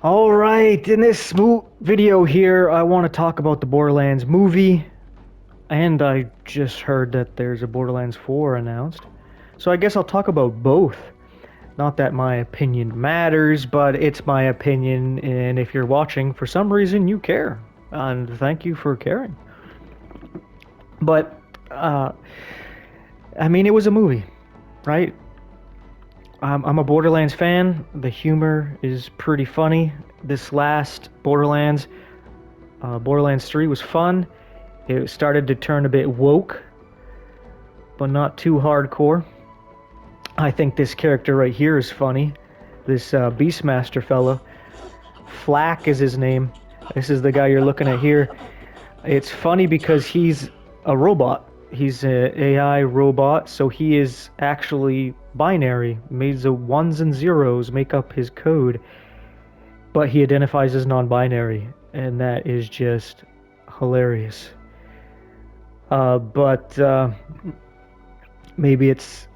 All right, in this video here, I want to talk about the Borderlands movie, and I just heard that there's a Borderlands 4 announced. So I guess I'll talk about both. Not that my opinion matters, but it's my opinion, and if you're watching, for some reason you care. And thank you for caring. But, uh, I mean, it was a movie, right? I'm a Borderlands fan. The humor is pretty funny. This last Borderlands, Borderlands 3 was fun. It started to turn a bit woke, but not too hardcore. I think this character right here is funny. This Beastmaster fellow. Flack is his name. This is the guy you're looking at here. It's funny because he's a robot. He's an AI robot, so he is actually binary. Made the ones and zeros make up his code, but he identifies as non-binary, and that is just hilarious. But maybe it's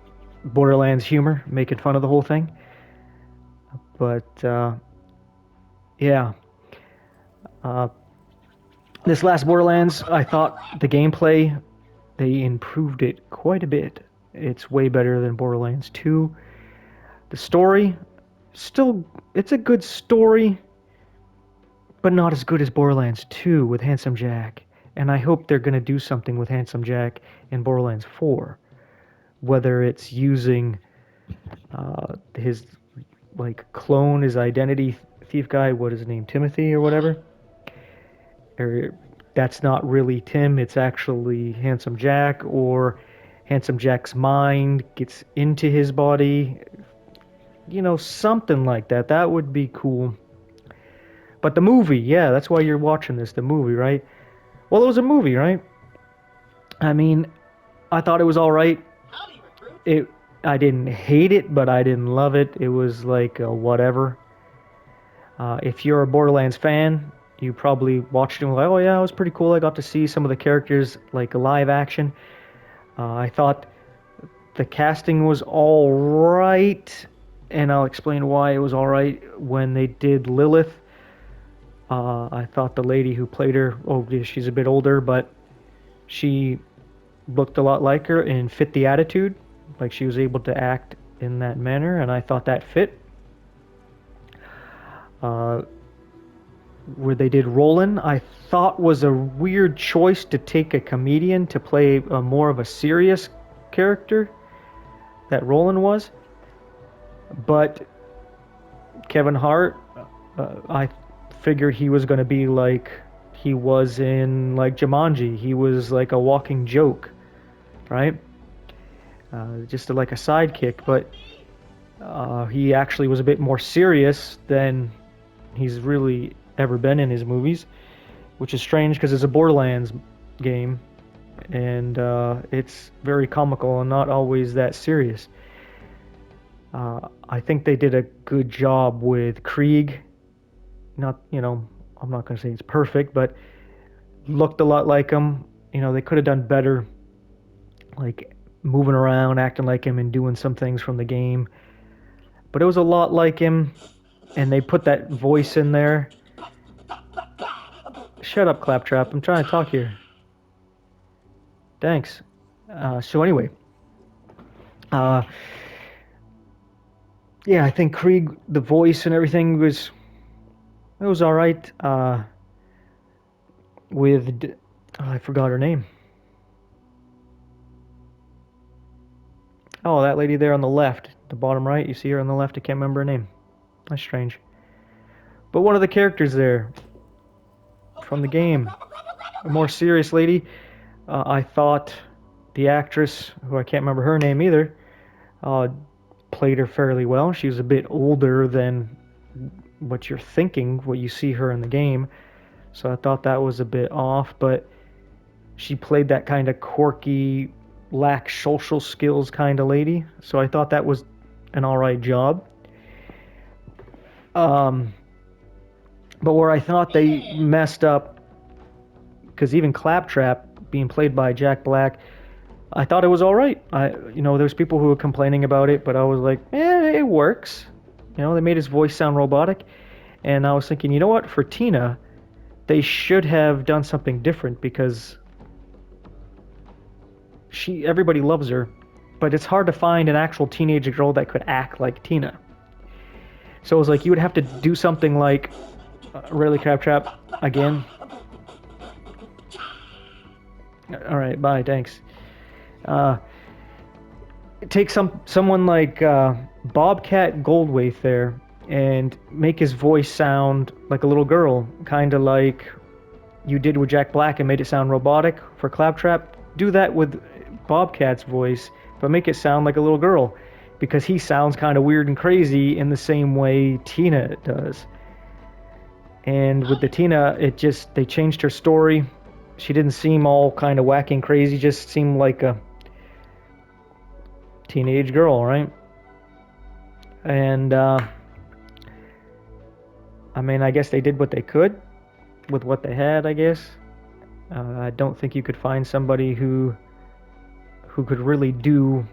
Borderlands humor, making fun of the whole thing. But yeah, uh, this last Borderlands, I thought the gameplay, they improved it quite a bit. It's way better than Borderlands 2. The story, still, it's a good story, but not as good as Borderlands 2 with Handsome Jack. And I hope they're going to do something with Handsome Jack in Borderlands 4. Whether it's using his like clone, his identity thief guy, what is his name, Timothy or whatever, or that's not really Tim, it's actually Handsome Jack, or Handsome Jack's mind gets into his body, something like that. That would be cool. But the movie, yeah, that's why you're watching this, the movie, right? Well, it was a movie, right? I mean, I thought it was all right. It I didn't hate it, but I didn't love it. It was like whatever. If you're a Borderlands fan, you probably watched it and were like, oh yeah, it was pretty cool. I got to see some of the characters like live action. I thought the casting was all right, and I'll explain why it was all right. When they did Lilith, I thought the lady who played her, oh, she's a bit older, but she looked a lot like her and fit the attitude. Like she was able to act in that manner, and I thought that fit. Uh, where they did Roland, I thought was a weird choice to take a comedian to play a more of a serious character that Roland was. But Kevin Hart, I figured he was going to be like he was in like Jumanji. He was like a walking joke, right? Just like a sidekick, but he actually was a bit more serious than he's really ever been in his movies, which is strange because it's a Borderlands game, and it's very comical and not always that serious. I think they did a good job with Krieg. Not, I'm not going to say it's perfect, but looked a lot like him. They could have done better, like moving around, acting like him, and doing some things from the game. But it was a lot like him, and they put that voice in there. Shut up, Claptrap. I'm trying to talk here. Thanks. So anyway, yeah, I think Krieg, the voice and everything was all right. With I forgot her name. Oh, that lady there on the left, the bottom right. You see her on the left. I can't remember her name. That's strange. But one of the characters there from the game, a more serious lady. I thought the actress, who I can't remember her name either, played her fairly well. She was a bit older than what you're thinking, what you see her in the game. So I thought that was a bit off, but she played that kind of quirky, lack social skills kind of lady. So I thought that was an alright job. But where I thought they messed up, because even Claptrap being played by Jack Black, I thought it was all right. There's people who were complaining about it, but I was like, it works. They made his voice sound robotic, And I was thinking, you know what? For Tina, they should have done something different because everybody loves her, but it's hard to find an actual teenage girl that could act like Tina. So it was like you would have to do something like, really, Crabtrap, again. All right, bye, thanks. Uh, take someone like Bobcat Goldthwait there and make his voice sound like a little girl, kind of like you did with Jack Black and made it sound robotic for Claptrap. Do that with Bobcat's voice, but make it sound like a little girl, because he sounds kind of weird and crazy in the same way Tina does. And with the Tina, they changed her story. She didn't seem all kind of wacky and crazy, just seemed like a teenage girl, right? And I mean, I guess they did what they could with what they had, I guess. I don't think you could find somebody who could really do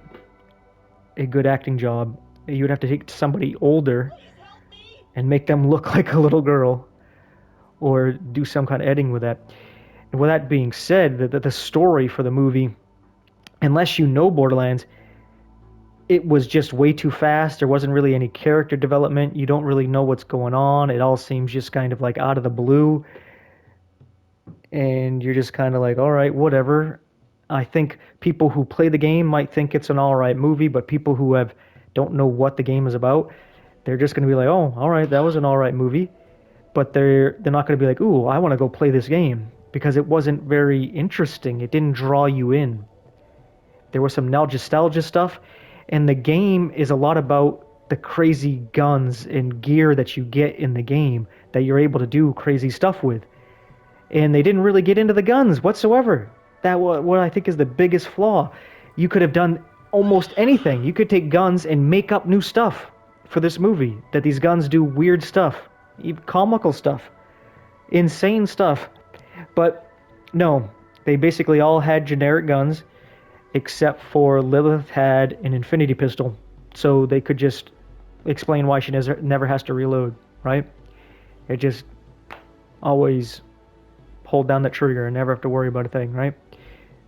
a good acting job. You would have to take somebody older and make them look like a little girl, or do some kind of editing with that. And with that being said, the story for the movie, unless you know Borderlands, it was just way too fast. There wasn't really any character development. You don't really know what's going on. It all seems just kind of like out of the blue. And you're just kind of like, all right, whatever. I think people who play the game might think it's an all right movie, but people who don't know what the game is about, they're just going to be like, oh, all right, that was an all right movie. But they're not going to be like, ooh, I want to go play this game, because it wasn't very interesting. It didn't draw you in. There was some nostalgia stuff, and the game is a lot about the crazy guns and gear that you get in the game that you're able to do crazy stuff with. And they didn't really get into the guns whatsoever. That what I think is the biggest flaw. You could have done almost anything. You could take guns and make up new stuff for this movie. That these guns do weird stuff, even comical stuff, insane stuff. But no, they basically all had generic guns, except for Lilith had an infinity pistol, so they could just explain why she never has to reload, right? It just always hold down the trigger and never have to worry about a thing, right?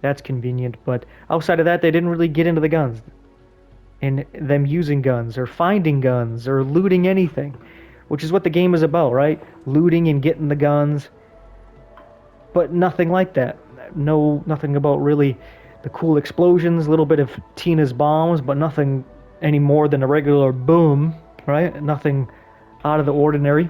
That's convenient, but outside of that, they didn't really get into the guns and them using guns or finding guns or looting anything, which is what the game is about, right? Looting and getting the guns, but nothing like that. Nothing about really the cool explosions, a little bit of Tina's bombs, but nothing any more than a regular boom, right? Nothing out of the ordinary.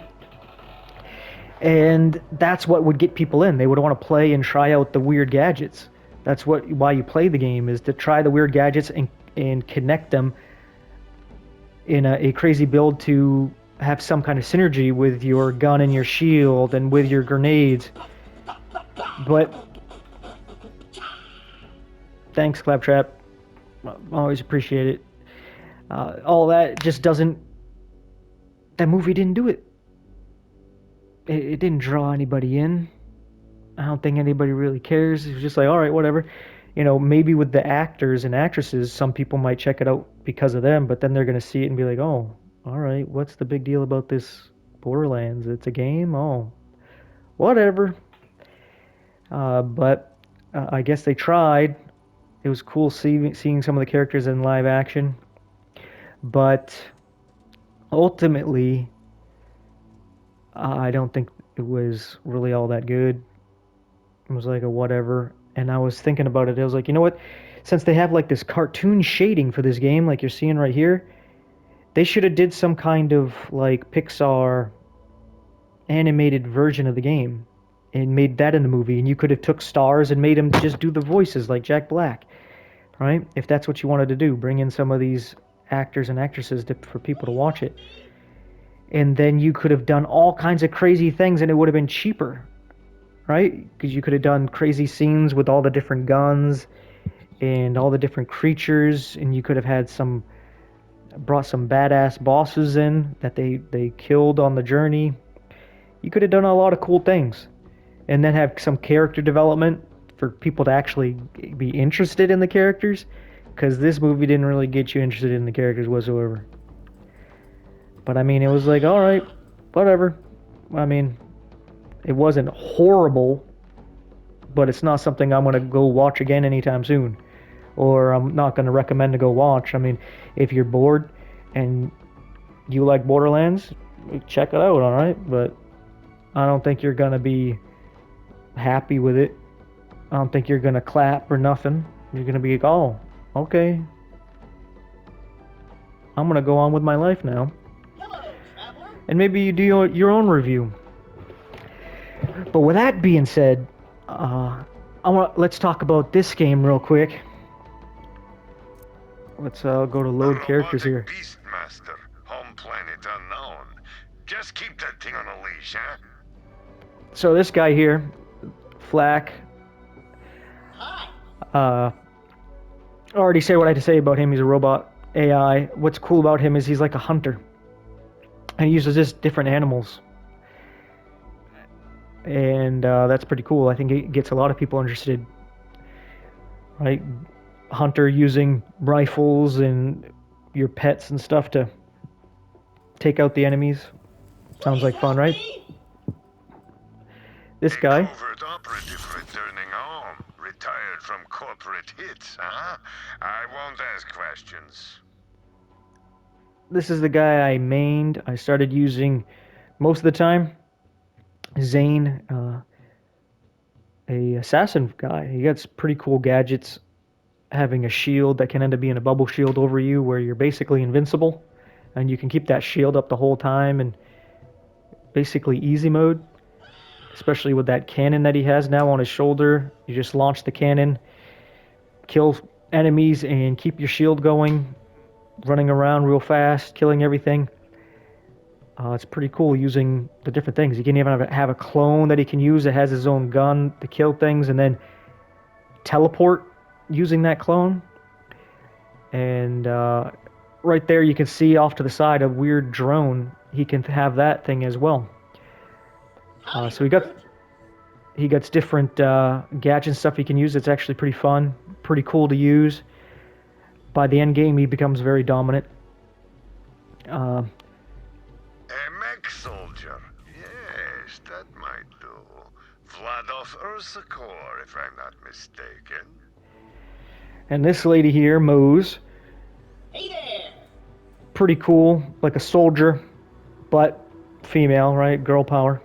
And that's what would get people in. They would want to play and try out the weird gadgets. That's why you play the game, is to try the weird gadgets and connect them in a crazy build to have some kind of synergy with your gun and your shield and with your grenades. But thanks, Claptrap. Always appreciate it. All that just doesn't... That movie didn't do it. It didn't draw anybody in. I don't think anybody really cares. It was just like, all right, whatever. You know, maybe with the actors and actresses, some people might check it out because of them, but then they're going to see it and be like, oh, all right, what's the big deal about this Borderlands? It's a game? Oh, whatever. But I guess they tried. It was cool seeing some of the characters in live action. But ultimately, I don't think it was really all that good. It was like a whatever. And I was thinking about it. I was like, you know what? Since they have like this cartoon shading for this game, like you're seeing right here, they should have did some kind of like Pixar animated version of the game and made that in the movie. And you could have took stars and made them just do the voices like Jack Black, right? If that's what you wanted to do, bring in some of these actors and actresses for people to watch it. And then you could have done all kinds of crazy things and it would have been cheaper, right? Because you could have done crazy scenes with all the different guns and all the different creatures, and you could have had brought some badass bosses in that they killed on the journey. You could have done a lot of cool things, and then have some character development for people to actually be interested in the characters, because this movie didn't really get you interested in the characters whatsoever. But I mean, it was like, all right, whatever. I mean, it wasn't horrible, but it's not something I'm gonna go watch again anytime soon, or I'm not gonna recommend to go watch. I mean, if you're bored and you like Borderlands, check it out, all right? But I don't think you're gonna be happy with it. I don't think you're gonna clap or nothing. You're gonna be like, oh, okay, I'm gonna go on with my life now. And maybe you do your own review. But with that being said, let's talk about this game real quick. Let's go to load characters here. Beastmaster, home planet unknown. Just keep that thing on a leash, huh? So this guy here, Flack. I already said what I had to say about him. He's a robot AI. What's cool about him is he's like a hunter, and he uses just different animals, and that's pretty cool. I think it gets a lot of people interested. Right, hunter using rifles and your pets and stuff to take out the enemies. Sounds like fun, right? This guy. Covert operative returning home, retired from corporate hits, huh? I won't ask questions. This is the guy I mained. I started using most of the time. Zane, a assassin guy. He gets pretty cool gadgets. Having a shield that can end up being a bubble shield over you, where you're basically invincible, and you can keep that shield up the whole time, and basically easy mode. Especially with that cannon that he has now on his shoulder. You just launch the cannon, kill enemies, and keep your shield going. Running around real fast, killing everything. It's pretty cool using the different things. You can even have a clone that he can use that has his own gun to kill things, and then teleport using that clone. And right there you can see off to the side a weird drone. He can have that thing as well. So he got different gadgets and stuff he can use. It's actually pretty fun, pretty cool to use. By the end game, he becomes very dominant. A mech soldier. Yes, that might do. Vladov Ursakor, if I'm not mistaken. And this lady here, Mose. Hey there! Pretty cool, like a soldier, but female, right? Girl power.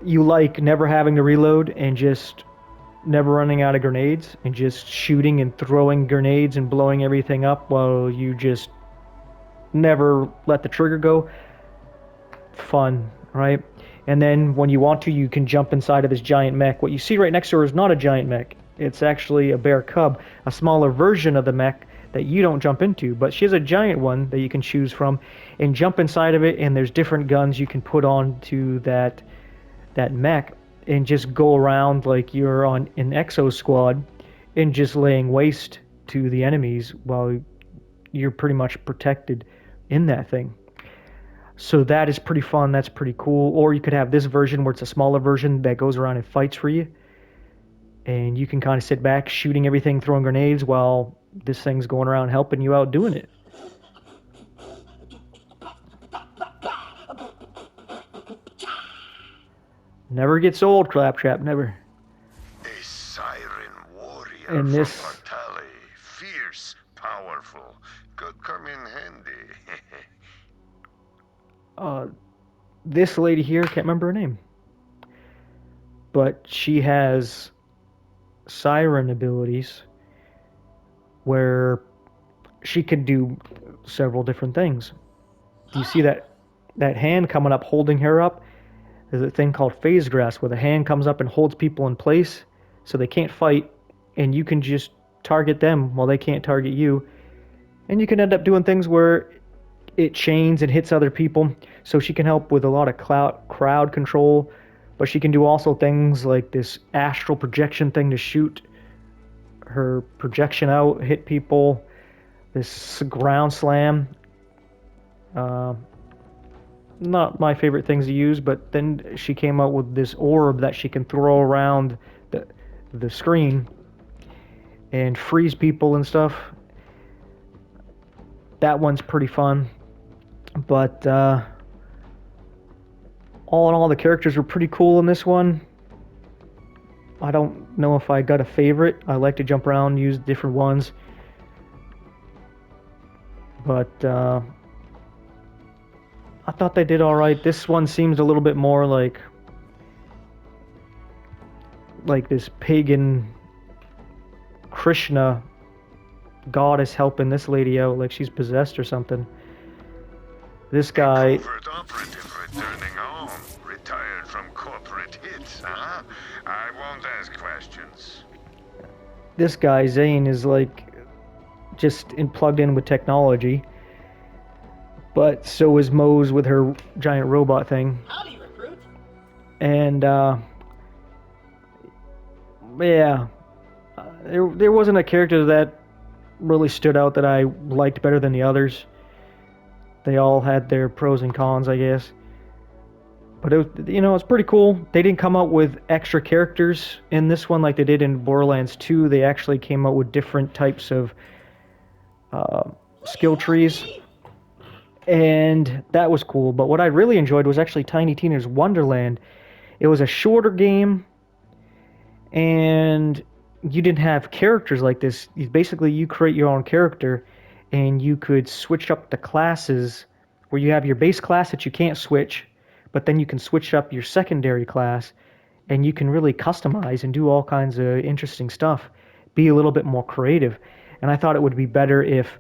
You like never having to reload and just never running out of grenades and just shooting and throwing grenades and blowing everything up while you just never let the trigger go. Fun, right? And then when you want to, you can jump inside of this giant mech. What you see right next to her is not a giant mech. It's actually a bear cub, a smaller version of the mech that you don't jump into, but she has a giant one that you can choose from and jump inside of it, and there's different guns you can put on to that mech and just go around like you're on an Exo squad and just laying waste to the enemies while you're pretty much protected in that thing. So that is pretty fun. That's pretty cool. Or you could have this version where it's a smaller version that goes around and fights for you. And you can kind of sit back shooting everything, throwing grenades while this thing's going around helping you out doing it. Never gets old, Claptrap, never. A siren warrior And from this- Portali. Fierce, powerful. Could come in handy. This lady here, can't remember her name. But she has siren abilities where she can do several different things. Do you see that hand coming up holding her up? There's a thing called phase grass where the hand comes up and holds people in place so they can't fight, and you can just target them while they can't target you. And you can end up doing things where it chains and hits other people, so she can help with a lot of crowd control, but she can do also things like this astral projection thing to shoot her projection out, hit people, this ground slam. Not my favorite things to use, but then she came out with this orb that she can throw around the screen and freeze people and stuff. That one's pretty fun, but All in all, the characters were pretty cool in this one. I don't know if I got a favorite. I like to jump around, use different ones. But I thought they did alright. This one seems a little bit more like this pagan Krishna goddess helping this lady out, like she's possessed or something. This guy... Covert operative returning home. Retired from corporate hits, huh? I won't ask questions. This guy, Zane, is like just plugged in with technology. But so is Mose with her giant robot thing. Howdy, recruit. And, yeah. There wasn't a character that really stood out that I liked better than the others. They all had their pros and cons, I guess. But it's pretty cool. They didn't come out with extra characters in this one like they did in Borderlands 2. They actually came out with different types of skill trees. And that was cool. But what I really enjoyed was actually Tiny Tina's Wonderland. It was a shorter game, and you didn't have characters like this. Basically, you create your own character, and you could switch up the classes where you have your base class that you can't switch, but then you can switch up your secondary class, and you can really customize and do all kinds of interesting stuff, be a little bit more creative. And I thought it would be better if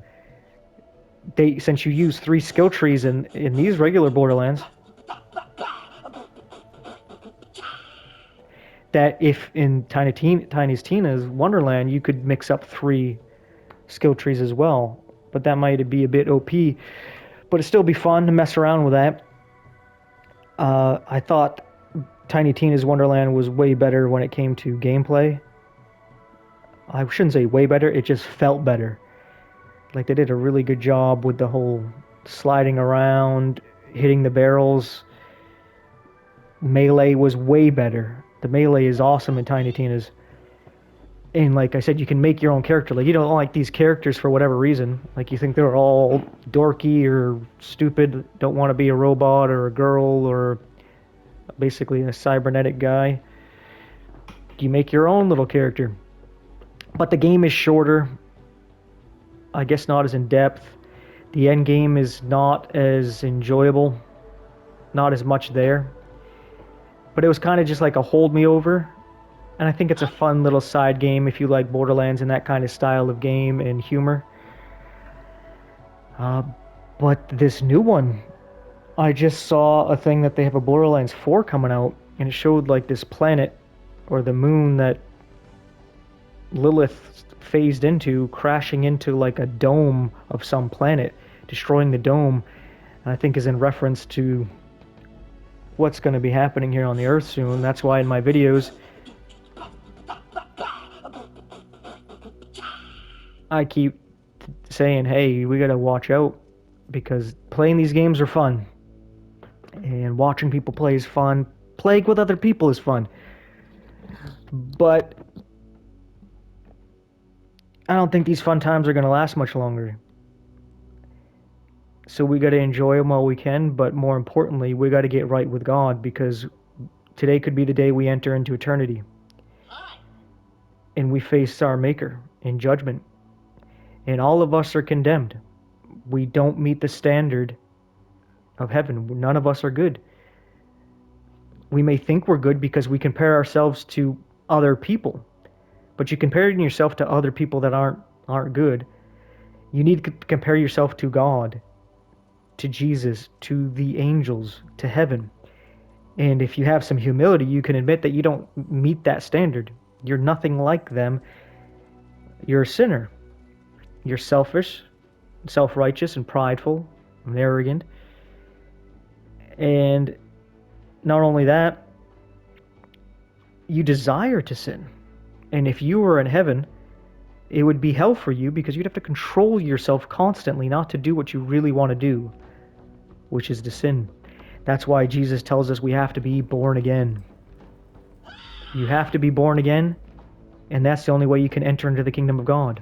since you use 3 skill trees in these regular Borderlands, that if in Tiny Tina's Wonderland you could mix up 3 skill trees as well. But that might be a bit OP, but it'd still be fun to mess around with that. I thought Tiny Tina's Wonderland was way better when it came to gameplay. I shouldn't say way better, it just felt better. Like, they did a really good job with the whole sliding around, hitting the barrels. Melee was way better. The melee is awesome in Tiny Tina's. And like I said, you can make your own character. Like, you don't like these characters for whatever reason. Like, you think they're all dorky or stupid, don't want to be a robot or a girl or basically a cybernetic guy. You make your own little character. But the game is shorter. I guess not as in depth. The end game is not as enjoyable. Not as much there. But it was kind of just like a hold me over. And I think it's a fun little side game if you like Borderlands and that kind of style of game and humor. But this new one, I just saw a thing that they have a Borderlands 4 coming out, and it showed like this planet or the moon that Lilith phased into, crashing into like a dome of some planet, destroying the dome. And I think is in reference to what's going to be happening here on the Earth soon. That's why in my videos I keep saying, hey, we gotta watch out, because playing these games are fun, and watching people play is fun, playing with other people is fun, but I don't think these fun times are gonna last much longer. So we gotta enjoy them while we can, but more importantly, we gotta get right with God, because today could be the day we enter into eternity, and we face our Maker in judgment. And all of us are condemned. We don't meet the standard of heaven. None of us are good. We may think we're good because we compare ourselves to other people. But you comparing yourself to other people that aren't good, you need to compare yourself to God, to Jesus, to the angels, to heaven. And if you have some humility, you can admit that you don't meet that standard. You're nothing like them. You're a sinner. You're selfish, self-righteous, and prideful, and arrogant. And not only that, you desire to sin. And if you were in heaven, it would be hell for you, because you'd have to control yourself constantly not to do what you really want to do, which is to sin. That's why Jesus tells us we have to be born again. You have to be born again, and that's the only way you can enter into the kingdom of God.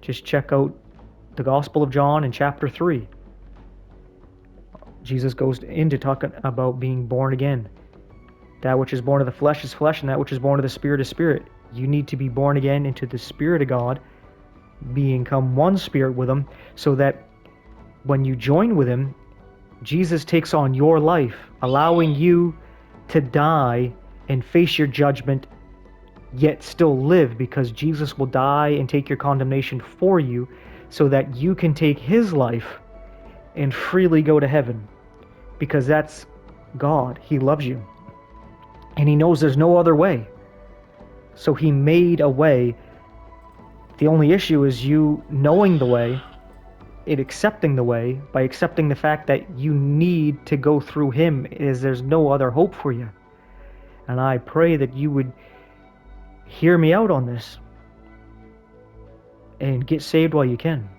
Just check out the Gospel of John in chapter 3. Jesus goes into talking about being born again. That which is born of the flesh is flesh, and that which is born of the spirit is spirit. You need to be born again into the Spirit of God, become one spirit with Him, so that when you join with Him, Jesus takes on your life, allowing you to die and face your judgment, yet still live, because Jesus will die and take your condemnation for you, so that you can take His life and freely go to heaven. Because that's God. He loves you. And He knows there's no other way. So He made a way. The only issue is you knowing the way and accepting the way, by accepting the fact that you need to go through Him, is there's no other hope for you. And I pray that you would hear me out on this and get saved while you can.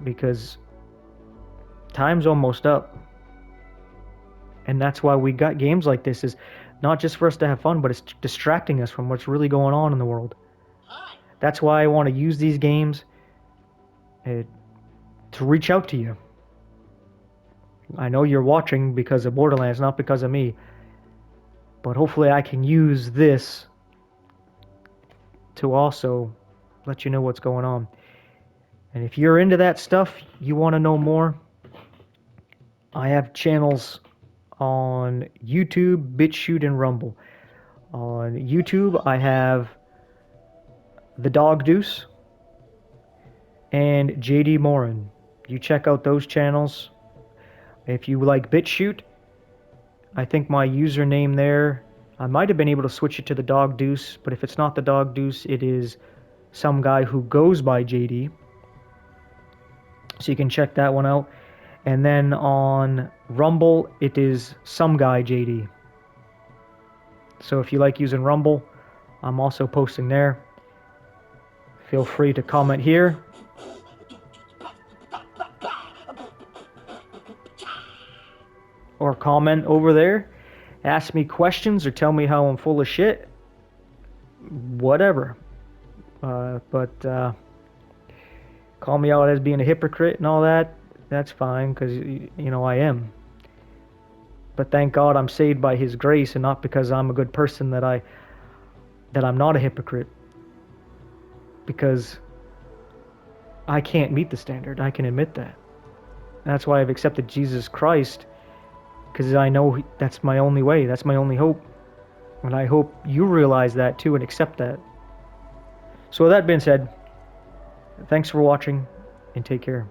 Because time's almost up. And that's why we got games like this, is not just for us to have fun, but it's distracting us from what's really going on in the world. That's why I want to use these games to reach out to you. I know you're watching because of Borderlands, not because of me. But hopefully I can use this to also let you know what's going on. And if you're into that stuff, you want to know more, I have channels on YouTube, BitChute, and Rumble. On YouTube, I have The Dog Deuce and JD Morin. You check out those channels. If you like BitChute, I think my username there, I might have been able to switch it to The Dog Deuce, but if it's not The Dog Deuce, it is some guy who goes by JD. So you can check that one out. And then on Rumble, it is some guy JD. So if you like using Rumble, I'm also posting there. Feel free to comment here. Or comment over there. Ask me questions or tell me how I'm full of shit. Whatever. But call me out as being a hypocrite and all that. That's fine, because, I am. But thank God I'm saved by His grace, and not because I'm a good person that I'm not a hypocrite. Because I can't meet the standard. I can admit that. That's why I've accepted Jesus Christ, because I know that's my only way. That's my only hope. And I hope you realize that too and accept that. So with that being said, thanks for watching, and take care.